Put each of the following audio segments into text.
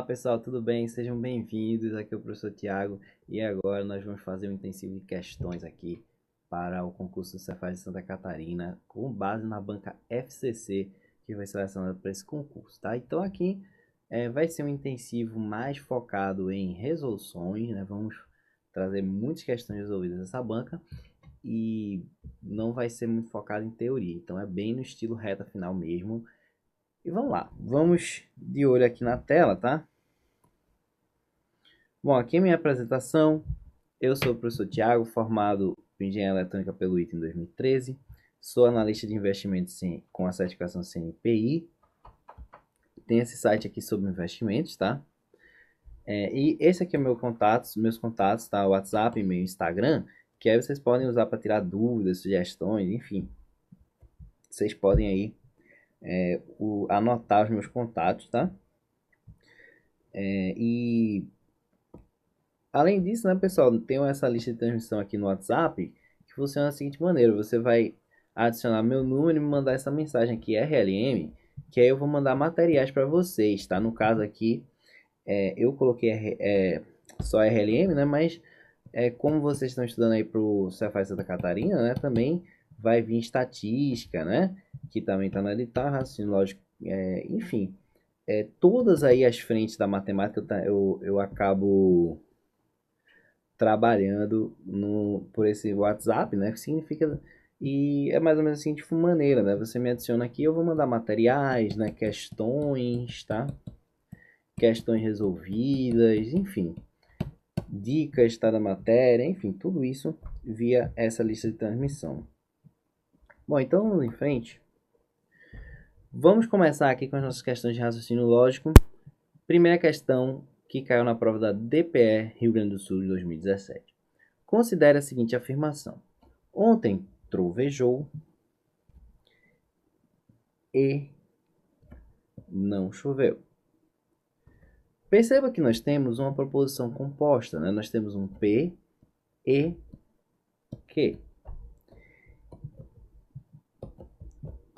Pessoal, tudo bem? Sejam bem-vindos. Aqui é o professor Tiago e agora nós vamos fazer um intensivo de questões aqui para o concurso do Cefaz de Santa Catarina com base na banca FCC que foi selecionada para esse concurso, tá? Então aqui vai ser um intensivo mais focado em resoluções, né? Vamos trazer muitas questões resolvidas nessa banca e não vai ser muito focado em teoria, então é bem no estilo reta final mesmo. E vamos lá, vamos de olho aqui na tela, tá? Bom, aqui é minha apresentação. Eu sou o professor Tiago, formado em Engenharia Eletrônica pelo ITA em 2013. Sou analista de investimentos com a certificação CNPI. Tem esse site aqui sobre investimentos, tá? E esse aqui é meus contatos, tá? O WhatsApp, e-mail, Instagram, que aí vocês podem usar para tirar dúvidas, sugestões, enfim. Vocês podem aí anotar os meus contatos, tá? E além disso, né, pessoal, tem essa lista de transmissão aqui no WhatsApp que funciona da seguinte maneira: você vai adicionar meu número e me mandar essa mensagem aqui, RLM, que aí eu vou mandar materiais para vocês, tá? No caso aqui, eu coloquei só RLM, né? Mas como vocês estão estudando aí para o Cefaz Santa Catarina, né? Também vai vir estatística, né? Que também está no edital, raciocínio lógico, enfim. Todas aí as frentes da matemática eu acabo trabalhando por esse WhatsApp, né? Que significa. E é mais ou menos assim de maneira, né? Você me adiciona aqui, eu vou mandar materiais, né? Questões, tá? Questões resolvidas, enfim. Dicas, tá? Da matéria, enfim, tudo isso via essa lista de transmissão. Bom, então vamos em frente. Vamos começar aqui com as nossas questões de raciocínio lógico. Primeira questão que caiu na prova da DPE Rio Grande do Sul de 2017. Considere a seguinte afirmação: ontem trovejou e não choveu. Perceba que nós temos uma proposição composta, né? Nós temos um P e Q.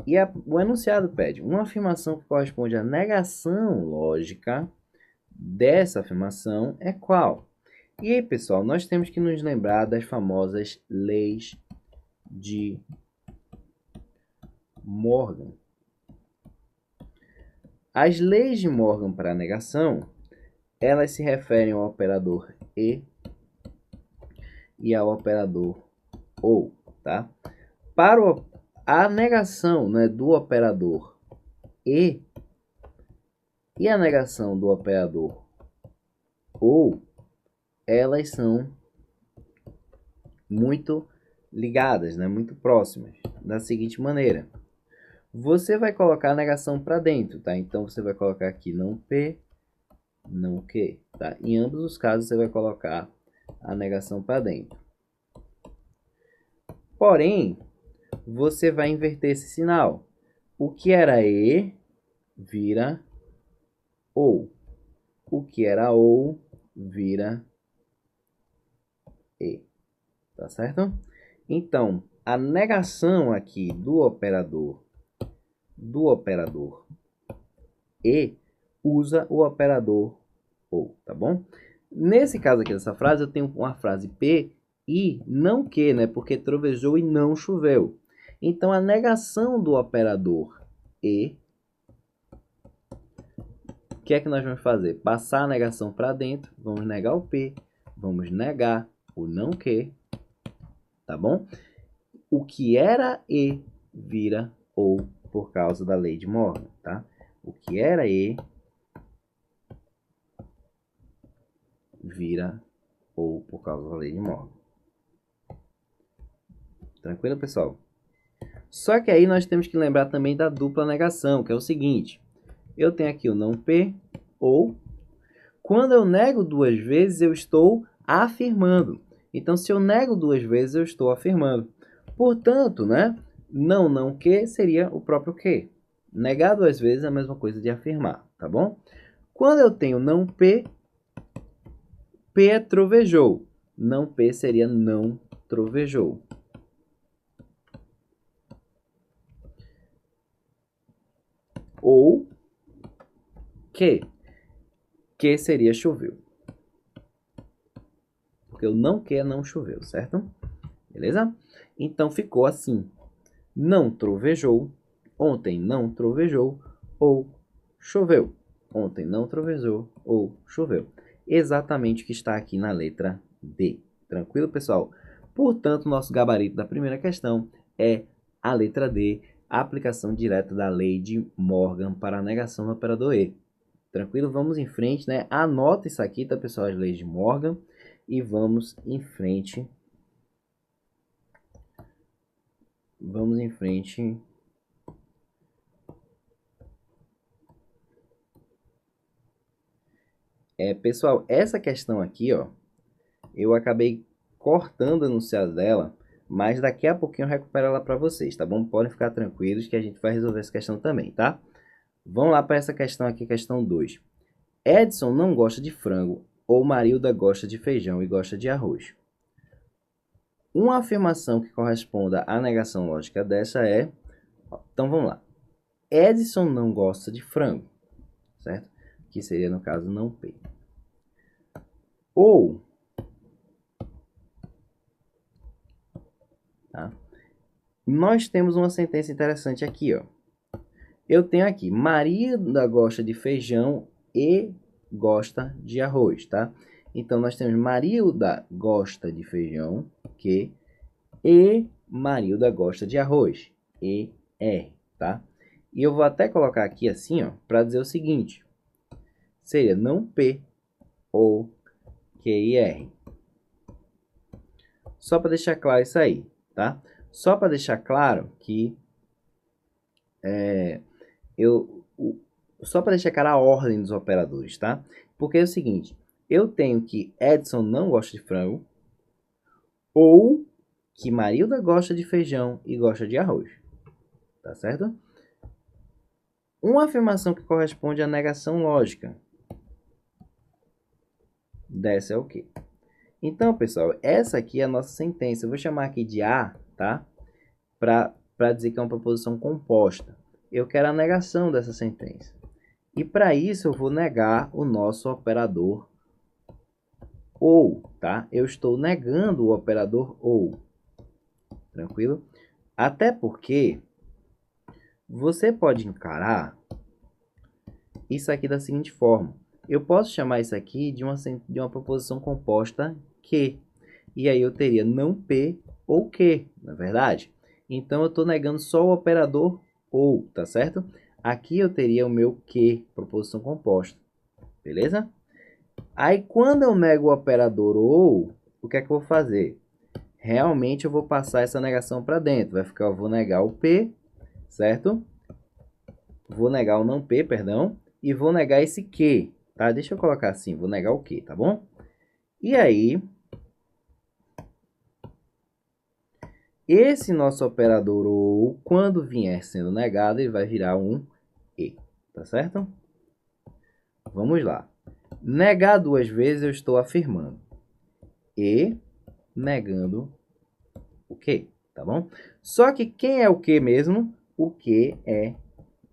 E o enunciado pede uma afirmação que corresponde à negação lógica dessa afirmação é qual? E aí, pessoal, nós temos que nos lembrar das famosas leis de Morgan. As leis de Morgan para a negação, elas se referem ao operador e ao operador ou, tá? Para a negação, né, do operador e a negação do operador ou, elas são muito ligadas, né, muito próximas, da seguinte maneira: você vai colocar a negação para dentro, tá? Então você vai colocar aqui não P, não Q, tá? Em ambos os casos você vai colocar a negação para dentro. Porém, você vai inverter esse sinal. O que era E vira OU. O que era OU vira E. Tá certo? Então, a negação aqui do operador E usa o operador OU, tá bom? Nesse caso aqui dessa frase, eu tenho uma frase P e não que, né? Porque trovejou e não choveu. Então, a negação do operador E, o que é que nós vamos fazer? Passar a negação para dentro, vamos negar o P, vamos negar o não que, tá bom? O que era E vira OU por causa da lei de Morgan, tá? O que era E vira OU por causa da lei de Morgan. Tranquilo, pessoal? Só que aí nós temos que lembrar também da dupla negação, que é o seguinte: eu tenho aqui o não P ou, quando eu nego duas vezes, eu estou afirmando. Então, se eu nego duas vezes, eu estou afirmando. Portanto, né, não que seria o próprio que. Negar duas vezes é a mesma coisa de afirmar, tá bom? Quando eu tenho não P, P é trovejou. Não P seria não trovejou. Ou que. que seria choveu. Porque o não que é não choveu, certo? Beleza? Então ficou assim. Não trovejou, ontem não trovejou, ou choveu. Ontem não trovejou, ou choveu. Exatamente o que está aqui na letra D. Tranquilo, pessoal? Portanto, nosso gabarito da primeira questão é a letra D, a aplicação direta da lei de Morgan para a negação do operador E. Tranquilo? Vamos em frente, né? Anota isso aqui, tá, pessoal? As leis de Morgan. E vamos em frente. Vamos em frente. Pessoal, essa questão aqui, ó, eu acabei cortando o enunciado dela, mas daqui a pouquinho eu recupero ela para vocês, tá bom? Podem ficar tranquilos que a gente vai resolver essa questão também, tá? Vamos lá para essa questão aqui, questão 2. Edson não gosta de frango, ou Marilda gosta de feijão e gosta de arroz. Uma afirmação que corresponda à negação lógica dessa é... Então vamos lá. Edson não gosta de frango, certo? Que seria, no caso, não P. Ou... Tá? Nós temos uma sentença interessante aqui, ó. Eu tenho aqui, Marilda gosta de feijão e gosta de arroz, tá? Então, nós temos Marilda gosta de feijão, que e Marilda gosta de arroz, e R, tá? E eu vou até colocar aqui assim, ó, para dizer o seguinte. Seria não P ou Q e R. Só para deixar claro isso aí, tá? Só para deixar claro que só para deixar claro a ordem dos operadores, tá? Porque é o seguinte, eu tenho que Edson não gosta de frango ou que Marilda gosta de feijão e gosta de arroz, tá certo? Uma afirmação que corresponde à negação lógica dessa é o quê? Então, pessoal, essa aqui é a nossa sentença. Eu vou chamar aqui de A, tá? Para dizer que é uma proposição composta. Eu quero a negação dessa sentença. E para isso eu vou negar o nosso operador ou, tá? Eu estou negando o operador ou. Tranquilo? Até porque você pode encarar isso aqui da seguinte forma. Eu posso chamar isso aqui de uma proposição composta que. E aí eu teria não P ou que, na verdade. Então eu estou negando só o operador ou, tá certo? Aqui eu teria o meu que, proposição composta. Beleza? Aí quando eu nego o operador ou, o que é que eu vou fazer? Realmente eu vou passar essa negação para dentro. Vai ficar, eu vou negar o P, certo? Vou negar o não P, perdão. E vou negar esse que, tá? Deixa eu colocar assim, vou negar o que, tá bom? E aí, esse nosso operador ou, quando vier sendo negado, ele vai virar um e, tá certo? Vamos lá. Negar duas vezes eu estou afirmando. E negando o que, tá bom? Só que quem é o que mesmo? O que é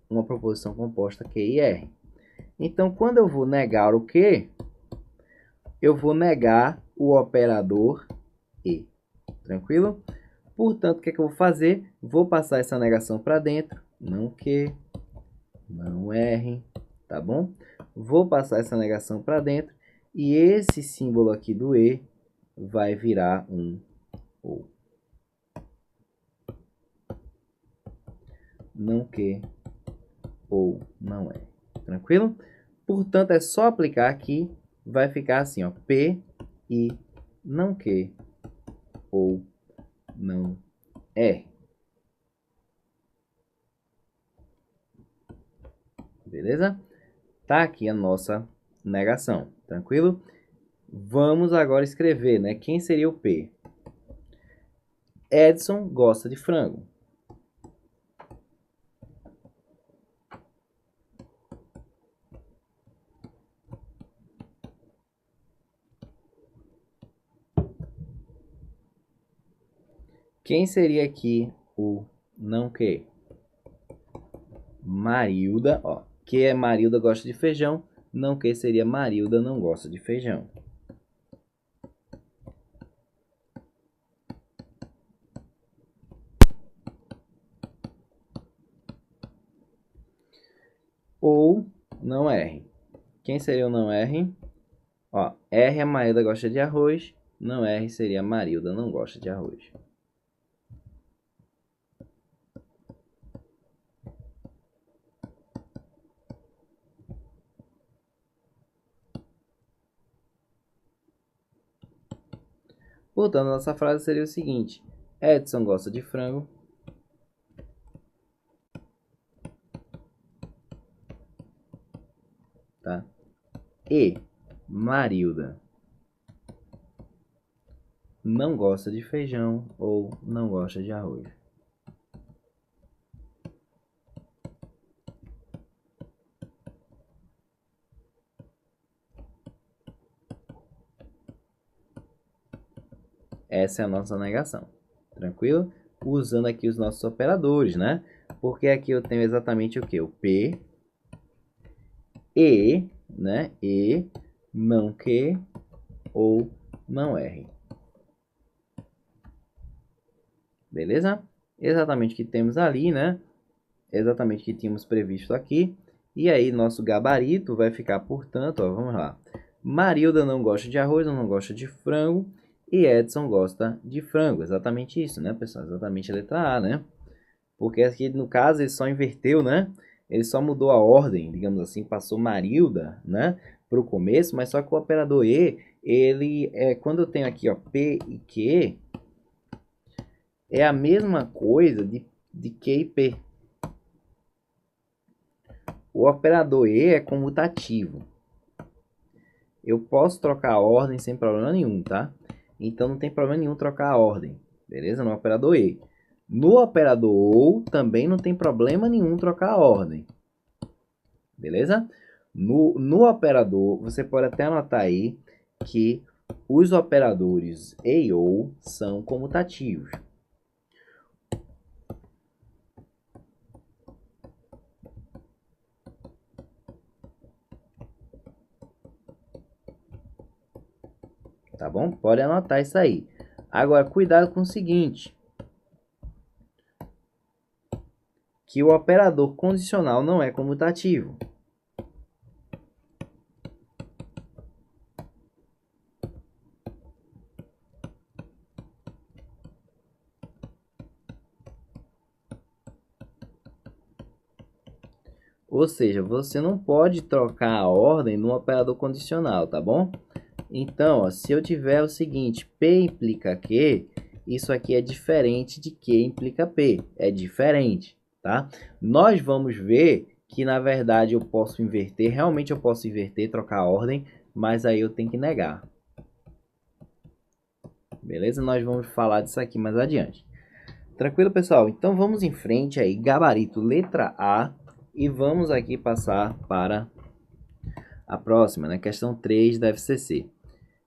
uma proposição composta Q e R. Então, quando eu vou negar o que, eu vou negar o operador e. Tranquilo? Portanto, o que é que eu vou fazer? Vou passar essa negação para dentro. Não que, não R, tá bom? Vou passar essa negação para dentro. E esse símbolo aqui do E vai virar um ou. Não que ou não é. Tranquilo? Portanto, é só aplicar aqui. Vai ficar assim, ó. P e não que ou não é. Beleza? Tá aqui a nossa negação. Tranquilo? Vamos agora escrever, né? Quem seria o P? Edson gosta de frango. Quem seria aqui o não que? Marilda, ó. Que é Marilda gosta de feijão. não que seria Marilda não gosta de feijão. Ou não R. Quem seria o não R? Ó, R é Marilda gosta de arroz, não R seria Marilda não gosta de arroz. Portanto, nossa frase seria o seguinte: Edson gosta de frango. Tá? E Marilda não gosta de feijão ou não gosta de arroz. Essa é a nossa negação. Tranquilo? Usando aqui os nossos operadores, né? Porque aqui eu tenho exatamente o que? O P, E, né? E, não que ou não R. Beleza? Exatamente o que temos ali, né? Exatamente o que tínhamos previsto aqui. E aí, nosso gabarito vai ficar, portanto, ó, vamos lá. Marilda não gosta de arroz, não gosta de frango. E Edson gosta de frango. Exatamente isso, né, pessoal? Exatamente a letra A, né? Porque aqui, no caso, ele só inverteu, né? Ele só mudou a ordem, digamos assim, passou Marilda, né? Para o começo, mas só que o operador E, ele é quando eu tenho aqui, ó, P e Q, é a mesma coisa de Q e P. O operador E é comutativo. Eu posso trocar a ordem sem problema nenhum, tá? Então não tem problema nenhum trocar a ordem, beleza? No operador E. No operador OU também não tem problema nenhum trocar a ordem, beleza? No operador, você pode até anotar aí que os operadores E e OU são comutativos. Tá bom? Pode anotar isso aí. Agora, cuidado com o seguinte. Que o operador condicional não é comutativo. Ou seja, você não pode trocar a ordem no operador condicional, tá bom? Então, ó, se eu tiver o seguinte, P implica Q, isso aqui é diferente de Q implica P. É diferente, tá? Nós vamos ver que, na verdade, eu posso inverter. Realmente eu posso inverter, trocar a ordem, mas aí eu tenho que negar. Beleza? Nós vamos falar disso aqui mais adiante. Tranquilo, pessoal? Então, vamos em frente aí. Gabarito letra A. E vamos aqui passar para a próxima, né? Questão 3 da FCC.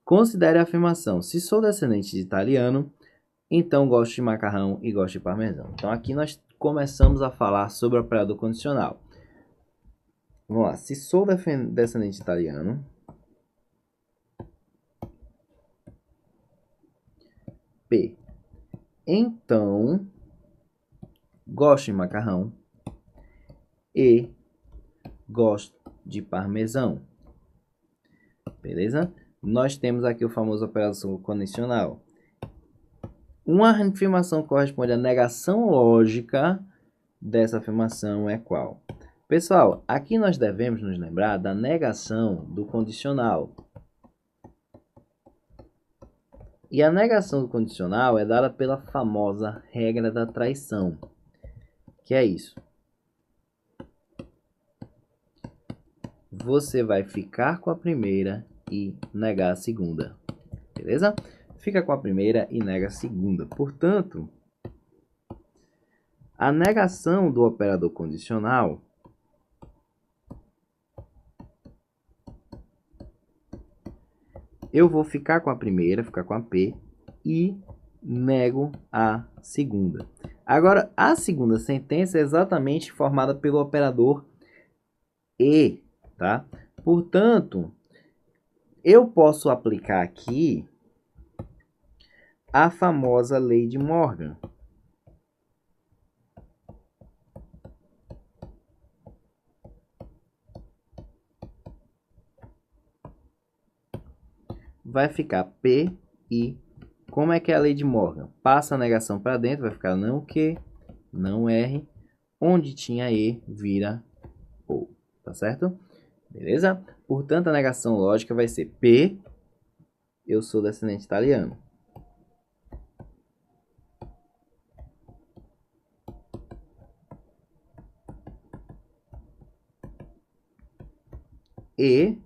Considere a afirmação: se sou descendente de italiano, então gosto de macarrão e gosto de parmesão. Então aqui nós começamos a falar sobre o operador condicional. Vamos lá. Se sou descendente de italiano, P. Então gosto de macarrão e gosto de parmesão. Beleza? Nós temos aqui o famoso operador condicional. Uma afirmação corresponde à negação lógica dessa afirmação é qual? Pessoal, aqui nós devemos nos lembrar da negação do condicional. E a negação do condicional é dada pela famosa regra da traição. Que é isso? Você vai ficar com a primeira e negar a segunda. Beleza? Fica com a primeira e nega a segunda. Portanto, a negação do operador condicional eu vou ficar com a primeira, ficar com a P, e nego a segunda. Agora, a segunda sentença é exatamente formada pelo operador E, tá? Portanto, eu posso aplicar aqui a famosa lei de Morgan. Vai ficar P e como é que é a lei de Morgan? Passa a negação para dentro, vai ficar não Q, não R. Onde tinha E, vira O. Tá certo? Beleza? Portanto, a negação lógica vai ser P, eu sou descendente italiano. E,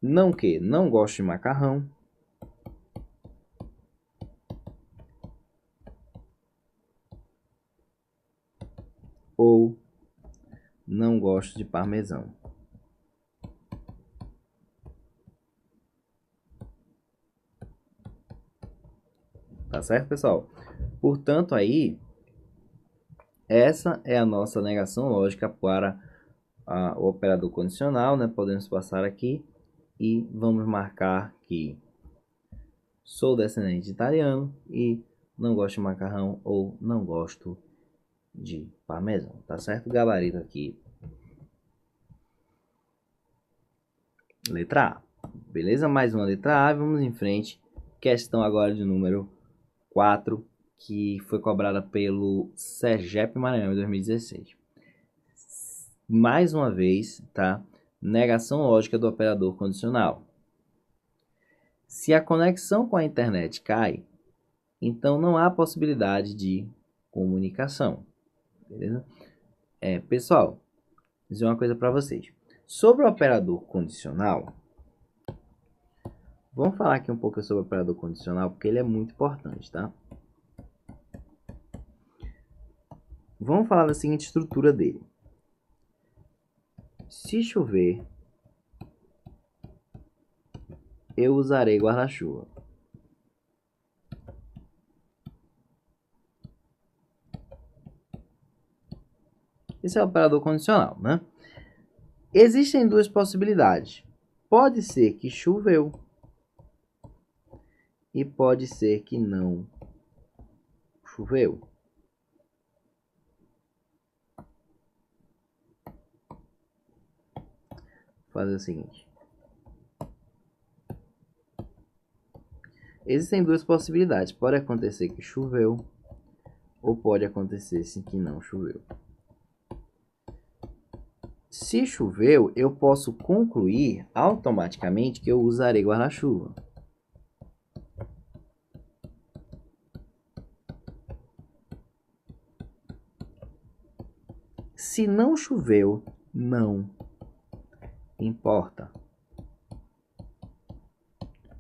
não que, não gosto de macarrão. Ou não gosto de parmesão. Tá certo, pessoal? Portanto, aí, essa é a nossa negação lógica para o operador condicional, né? Podemos passar aqui e vamos marcar que sou descendente de italiano e não gosto de macarrão ou não gosto de parmesão, tá certo? Gabarito aqui, letra A. Beleza? Mais uma letra A, vamos em frente. Questão agora de número 4, que foi cobrada pelo Sergipe Maranhão em 2016. Mais uma vez, tá? Negação lógica do operador condicional. Se a conexão com a internet cai, então não há possibilidade de comunicação. Beleza? Pessoal, vou dizer uma coisa para vocês. Sobre o operador condicional, vamos falar aqui um pouco sobre o operador condicional, porque ele é muito importante, tá? Vamos falar da seguinte estrutura dele. Se chover, eu usarei guarda-chuva. Esse é o operador condicional, né? Existem duas possibilidades. Pode ser que choveu e pode ser que não choveu. Vou fazer o seguinte. Existem duas possibilidades. Pode acontecer que choveu ou pode acontecer sim que não choveu. Se choveu, eu posso concluir automaticamente que eu usarei guarda-chuva. Se não choveu, não importa.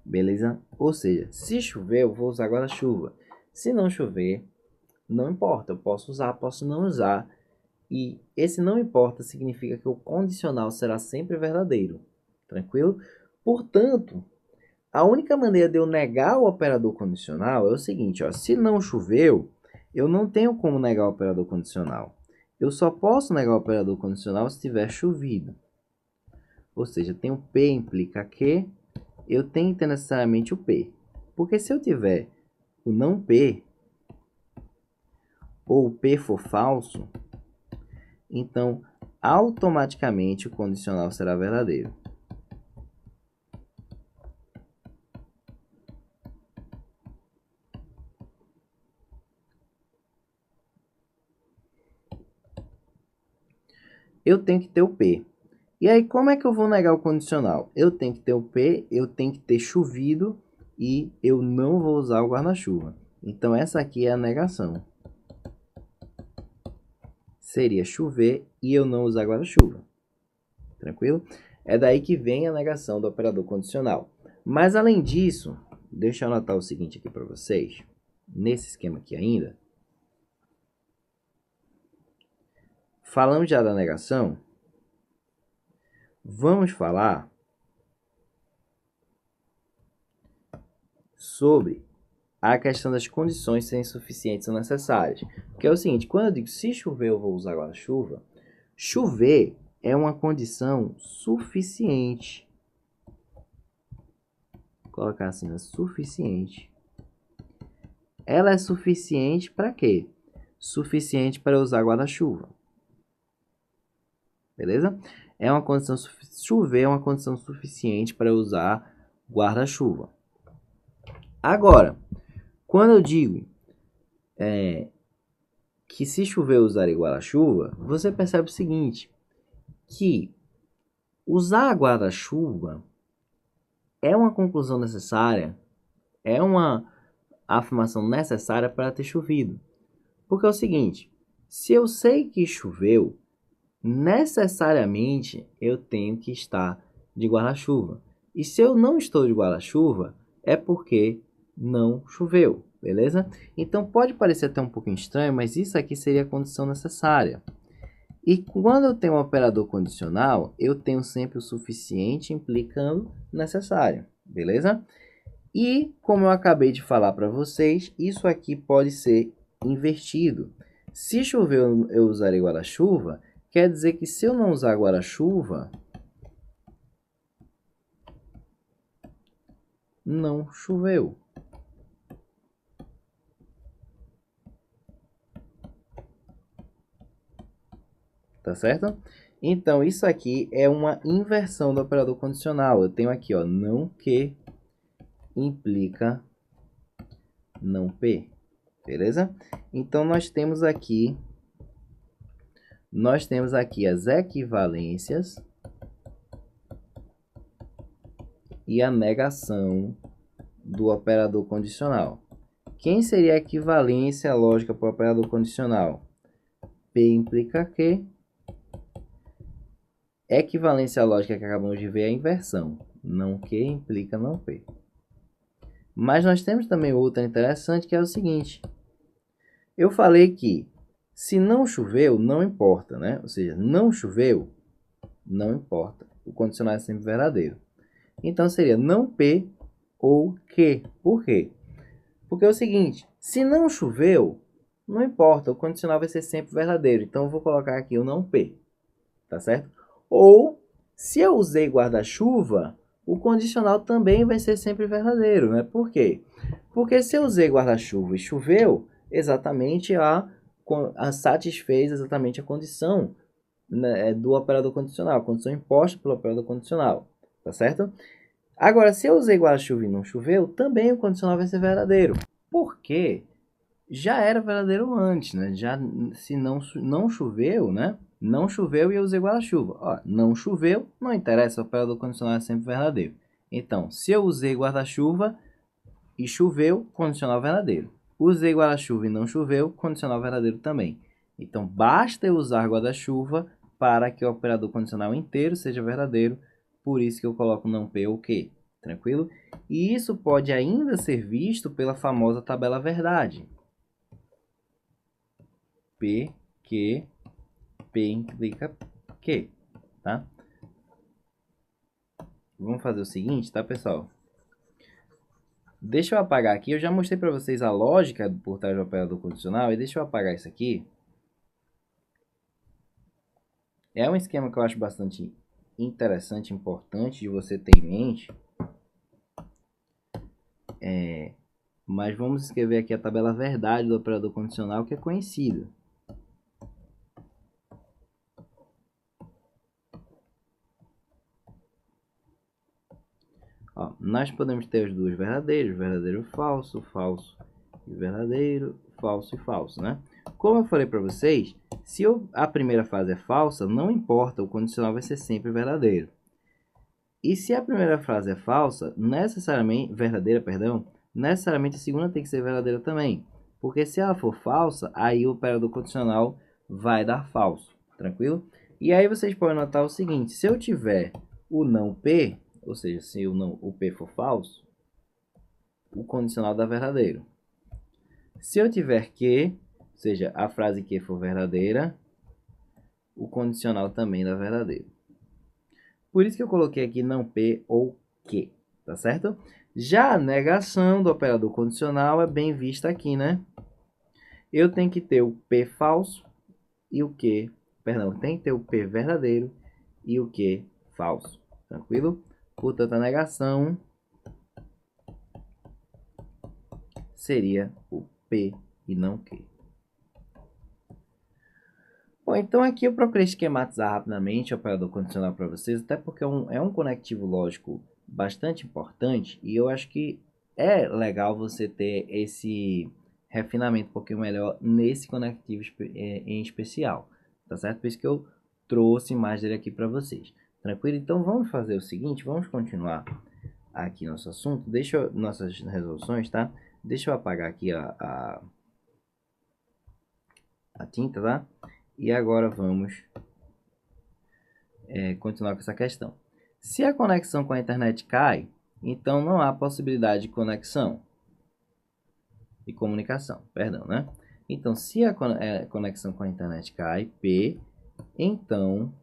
Beleza? Ou seja, se chover, eu vou usar guarda-chuva. Se não chover, não importa. Eu posso usar, posso não usar. E esse não importa significa que o condicional será sempre verdadeiro. Tranquilo? Portanto, a única maneira de eu negar o operador condicional é o seguinte, ó, se não choveu, eu não tenho como negar o operador condicional. Eu só posso negar o operador condicional se tiver chovido. Ou seja, tem o P implica que eu tenho que ter necessariamente o P. Porque se eu tiver o não P, ou o P for falso, então automaticamente o condicional será verdadeiro. Eu tenho que ter o P. E aí, como é que eu vou negar o condicional? Eu tenho que ter o P, eu tenho que ter chovido e eu não vou usar o guarda-chuva. Então, essa aqui é a negação. Seria chover e eu não usar guarda-chuva. Tranquilo? É daí que vem a negação do operador condicional. Mas, além disso, deixa eu anotar o seguinte aqui para vocês. Nesse esquema aqui ainda. Falamos já da negação. Vamos falar sobre a questão das condições serem suficientes ou necessárias. Que é o seguinte, quando eu digo se chover eu vou usar guarda-chuva, chover é uma condição suficiente. Vou colocar assim, né? Suficiente. Ela é suficiente para quê? Suficiente para usar guarda-chuva. Beleza? É uma condição chover é uma condição suficiente para usar guarda-chuva. Agora, quando eu digo que se chover usar guarda-chuva, você percebe o seguinte, que usar guarda-chuva é uma conclusão necessária, é uma afirmação necessária para ter chovido. Porque é o seguinte, se eu sei que choveu, necessariamente eu tenho que estar de guarda-chuva. E se eu não estou de guarda-chuva, é porque não choveu, beleza? Então pode parecer até um pouquinho estranho, mas isso aqui seria a condição necessária. E quando eu tenho um operador condicional, eu tenho sempre o suficiente implicando necessário, beleza? E como eu acabei de falar para vocês, isso aqui pode ser invertido. Se chover eu usarei guarda-chuva, quer dizer que se eu não usar guarda-chuva, não choveu. Tá certo? Então, isso aqui é uma inversão do operador condicional. Eu tenho aqui, ó, não que implica não P. Beleza? Então, nós temos aqui as equivalências e a negação do operador condicional. Quem seria a equivalência lógica para o operador condicional? P implica Q. Equivalência lógica que acabamos de ver é a inversão. Não Q implica não P. Mas nós temos também outra interessante, que é o seguinte. Eu falei que se não choveu, não importa, né? Ou seja, não choveu, não importa. O condicional é sempre verdadeiro. Então, seria não P ou Q. Por quê? Porque é o seguinte, se não choveu, não importa, o condicional vai ser sempre verdadeiro. Então, eu vou colocar aqui o não P, tá certo? Ou, se eu usei guarda-chuva, o condicional também vai ser sempre verdadeiro, né? Por quê? Porque se eu usei guarda-chuva e choveu, exatamente satisfez exatamente a condição, né, do operador condicional, a condição imposta pelo operador condicional, tá certo? Agora, se eu usei guarda-chuva e não choveu, também o condicional vai ser verdadeiro, porque já era verdadeiro antes, né? Já, se não choveu, né? Não choveu e eu usei guarda-chuva. Ó, não choveu, não interessa, o operador condicional é sempre verdadeiro. Então, se eu usei guarda-chuva e choveu, condicional verdadeiro. Usei guarda-chuva e não choveu, condicional verdadeiro também. Então, basta eu usar guarda-chuva para que o operador condicional inteiro seja verdadeiro. Por isso que eu coloco não P ou Q. Tranquilo? E isso pode ainda ser visto pela famosa tabela verdade. P, Q, P implica Q, tá? Vamos fazer o seguinte, tá, pessoal? Deixa eu apagar aqui, eu já mostrei para vocês a lógica por trás do operador condicional, e deixa eu apagar isso aqui. É um esquema que eu acho bastante interessante, importante de você ter em mente. Mas vamos escrever aqui a tabela verdade do operador condicional, que é conhecida. Ó, nós podemos ter os dois verdadeiros, verdadeiro e falso, falso e verdadeiro, falso e falso, né? Como eu falei para vocês, se a primeira frase é falsa, não importa, o condicional vai ser sempre verdadeiro. E se a primeira frase é falsa, verdadeira, perdão, necessariamente a segunda tem que ser verdadeira também. Porque se ela for falsa, aí o operador condicional vai dar falso, tranquilo? E aí vocês podem notar o seguinte, se eu tiver o não P, ou seja, se o P for falso, o condicional dá verdadeiro. Se eu tiver que, ou seja, a frase que for verdadeira, o condicional também dá verdadeiro. Por isso que eu coloquei aqui não P ou que, tá certo? Já a negação do operador condicional é bem vista aqui, né? Eu tenho que ter o P falso e o que, perdão, tem que ter o P verdadeiro e o Q falso. Tranquilo? Portanto, a negação seria o P e não Q. Bom, então aqui eu procurei esquematizar rapidamente o operador condicional para vocês, até porque é um conectivo lógico bastante importante e eu acho que é legal você ter esse refinamento um pouquinho melhor nesse conectivo em especial, tá certo? Por isso que eu trouxe mais dele aqui para vocês. Tranquilo? Então vamos fazer o seguinte, vamos continuar aqui nosso assunto, nossas resoluções, tá? Deixa eu apagar aqui a tinta, tá? E agora vamos continuar com essa questão. Se a conexão com a internet cai, então não há possibilidade de conexão e comunicação, perdão, né? Então, se a conexão com a internet cai, P, então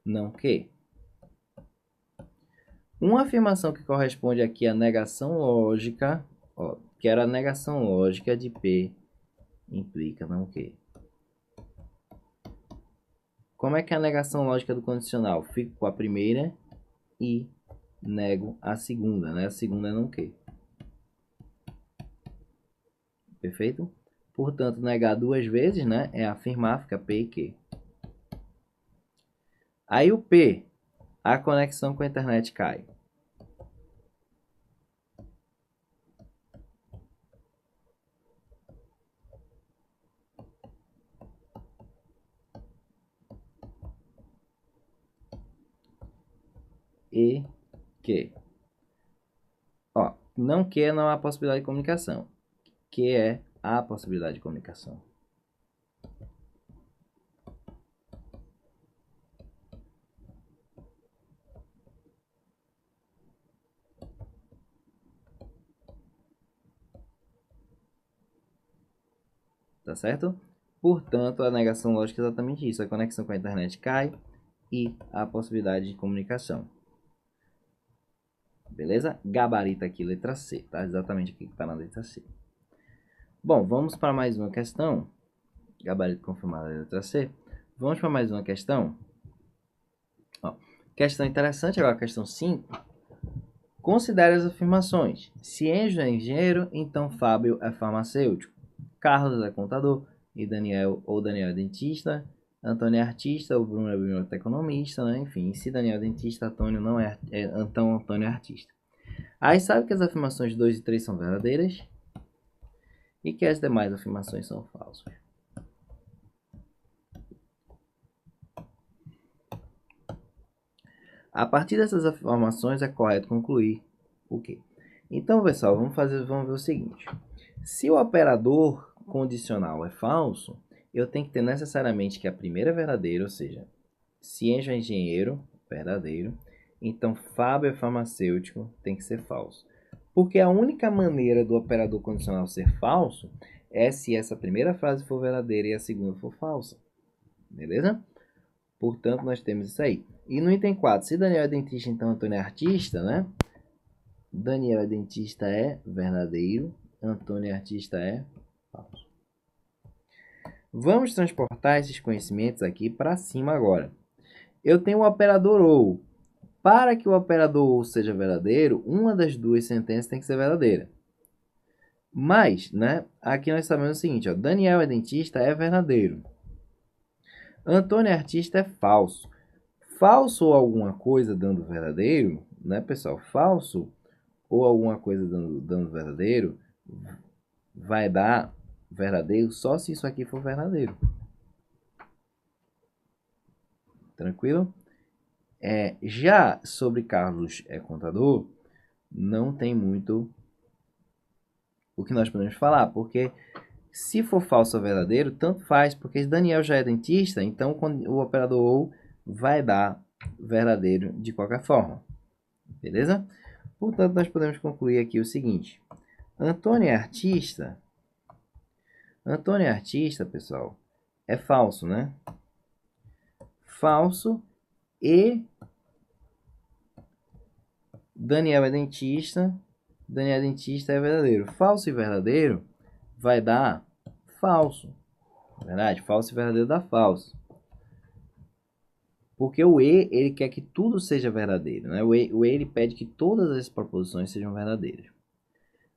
não Q. Uma afirmação que corresponde aqui à negação lógica, ó, que era a negação lógica de P, implica não Q. Como é que é a negação lógica do condicional? Fico com a primeira e nego a segunda, né? A segunda não Q. Perfeito? Portanto, negar duas vezes, né? É afirmar, fica P e Q. Aí o P, a conexão com a internet cai. E Q. Ó, não Q não há possibilidade de comunicação. Q é a possibilidade de comunicação. Tá certo? Portanto, a negação lógica é exatamente isso. A conexão com a internet cai e a possibilidade de comunicação. Beleza? Gabarito aqui, letra C. Tá? Exatamente aqui que está na letra C. Bom, vamos para mais uma questão. Gabarito confirmado, letra C. Vamos para mais uma questão. Ó, questão interessante agora, questão 5. Considere as afirmações. Se Enzo é engenheiro, então Fábio é farmacêutico. Carlos é contador e Daniel é dentista. Antônio é artista, o Bruno é biblioteconomista, né? Enfim, se Daniel é dentista, Antônio não é, então Antônio é artista. Aí sabe que as afirmações 2 e 3 são verdadeiras e que as demais afirmações são falsas. A partir dessas afirmações é correto concluir o quê? Então, pessoal, vamos ver o seguinte. Se o operador condicional é falso, eu tenho que ter necessariamente que a primeira é verdadeira, ou seja, se Enzo é engenheiro, verdadeiro, então Fábio é farmacêutico, tem que ser falso. Porque a única maneira do operador condicional ser falso é se essa primeira frase for verdadeira e a segunda for falsa. Beleza? Portanto, nós temos isso aí. E no item 4, se Daniel é dentista, então Antônio é artista, né? Daniel é dentista é verdadeiro, Antônio é artista é falso. Vamos transportar esses conhecimentos aqui para cima agora. Eu tenho o operador OU. Para que o operador OU seja verdadeiro, uma das duas sentenças tem que ser verdadeira. Mas, né, aqui nós sabemos o seguinte, ó, Daniel é dentista é verdadeiro. Antônio é artista é falso. Falso ou alguma coisa dando verdadeiro, né, pessoal? Falso ou alguma coisa dando verdadeiro vai dar verdadeiro só se isso aqui for verdadeiro. Tranquilo? Já sobre Carlos é contador, não tem muito o que nós podemos falar, porque se for falso ou verdadeiro, tanto faz, porque Daniel já é dentista, então o operador OU vai dar verdadeiro de qualquer forma. Beleza? Portanto, nós podemos concluir aqui o seguinte. Antônio é artista. Antônio é artista, pessoal, é falso, né? Falso. E Daniel é dentista. Daniel é dentista é verdadeiro. Falso e verdadeiro vai dar falso. Verdade? Falso e verdadeiro dá falso. Porque o E, ele quer que tudo seja verdadeiro, né? O E ele pede que todas as proposições sejam verdadeiras.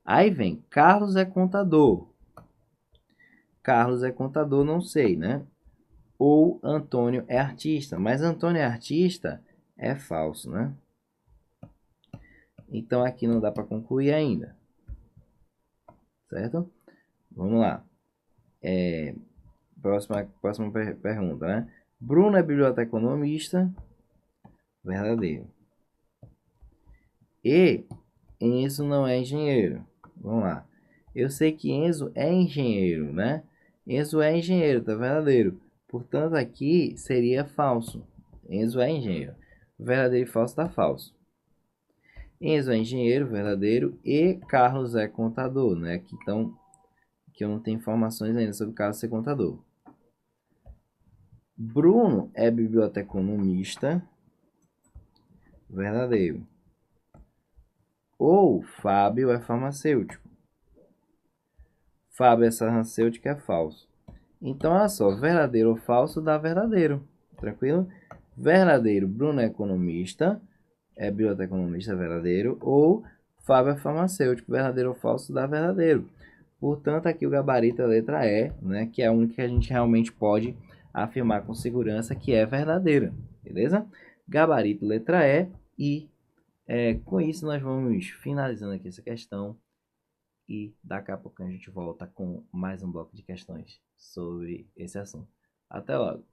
Aí vem, Carlos é contador. Carlos é contador, não sei, né? Ou Antônio é artista. Mas Antônio é artista é falso, né? Então aqui não dá para concluir ainda. Certo? Vamos lá. Próxima pergunta, né? Bruno é biblioteconomista. Verdadeiro. E Enzo não é engenheiro. Vamos lá. Eu sei que Enzo é engenheiro, né? Enzo é engenheiro, tá verdadeiro. Portanto, aqui seria falso. Enzo é engenheiro. Verdadeiro e falso tá falso. Enzo é engenheiro, verdadeiro. E Carlos é contador, né? Que eu não tenho informações ainda sobre Carlos ser contador. Bruno é biblioteconomista. Verdadeiro. Ou Fábio é farmacêutico. Fábio é farmacêutico é falso. Então, olha só, verdadeiro ou falso dá verdadeiro. Tranquilo? Verdadeiro, Bruno é economista, é biblioteconomista verdadeiro, ou Fábio é farmacêutico, verdadeiro ou falso dá verdadeiro. Portanto, aqui o gabarito é a letra E, né, que é a única que a gente realmente pode afirmar com segurança que é verdadeira. Beleza? Gabarito letra E, e com isso nós vamos finalizando aqui essa questão. E daqui a pouco a gente volta com mais um bloco de questões sobre esse assunto. Até logo!